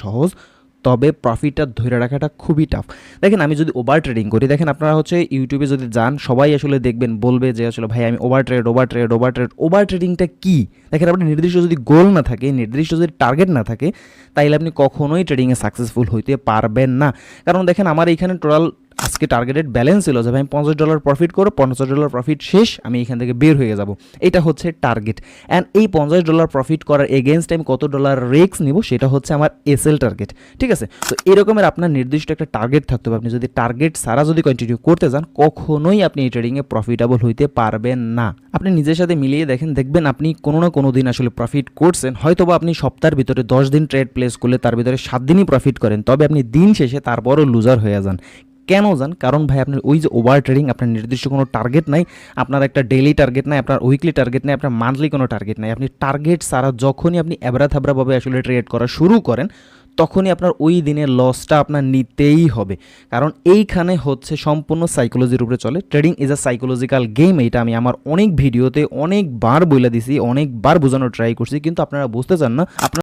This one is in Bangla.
সহজ, তবে প্রফিটটা ধরে রাখাটা খুবই টাফ। দেখেন আমি যদি ওভার ট্রেডিং করি, দেখেন আপনারা হচ্ছে ইউটিউবে যদি যান সবাই আসলে দেখবেন বলবে যে আসলে ভাই আমি ওভার ট্রেডিংটা কী? দেখেন আপনার নির্দিষ্ট যদি গোল না থাকে, নির্দিষ্ট যদি টার্গেট না থাকে, তাইলে আপনি কখনোই ট্রেডিংয়ে সাকসেসফুল হইতে পারবেন না। কারণ দেখেন আমার এইখানে টোটাল আজকে টার্গেটেড ব্যালেন্স ছিল যে ভাই আমি $50 প্রফিট করো, $50 প্রফিট শেষ, আমি এখান থেকে বের হয়ে যাব, এটা হচ্ছে টার্গেট। অ্যান্ড এই $50 প্রফিট করার এগেনস্ট আমি কত ডলার রিস্ক নিব সেটা হচ্ছে আমার এসএল টার্গেট, ঠিক আছে? তো এরকমের আপনার নির্দিষ্ট একটা টার্গেট থাকতে হবে। আপনি যদি টার্গেট ছাড়া যদি কন্টিনিউ করতে যান, কখনোই আপনি এই ট্রেডিংয়ে প্রফিটেবল হইতে পারবেন না। আপনি নিজের সাথে মিলিয়ে দেখবেন আপনি কোনো না কোনো দিন আসলে প্রফিট করছেন। হয়তোবা আপনি সপ্তাহের ভিতরে 10 দিন ট্রেড প্লেস করলে তার ভিতরে 7 দিনই প্রফিট করেন, তবে আপনি দিন শেষে তারপরও লুজার হয়ে যান। কেন যান? কারণ ভাই আপনার ওই যে ওভার ট্রেডিং, আপনার নির্দিষ্ট কোনো টার্গেট নাই, আপনার একটা ডেইলি টার্গেট নাই, আপনার উইকলি টার্গেট নাই, আপনার মান্থলি কোনো টার্গেট নাই। আপনি টার্গেট ছাড়া যখনই আপনি থাবড়াভাবে আসলে ট্রেড করা শুরু করেন, তখনই আপনার ওই দিনের লসটা আপনার নিতেই হবে। কারণ এইখানে হচ্ছে সম্পূর্ণ সাইকোলজির উপরে চলে। Trading is a psychological game. এইটা আমি আমার অনেক ভিডিওতে অনেকবার বলে দিছি, অনেকবার বোঝানোর ট্রাই করছি, কিন্তু আপনারা বুঝতে চান না। আপনার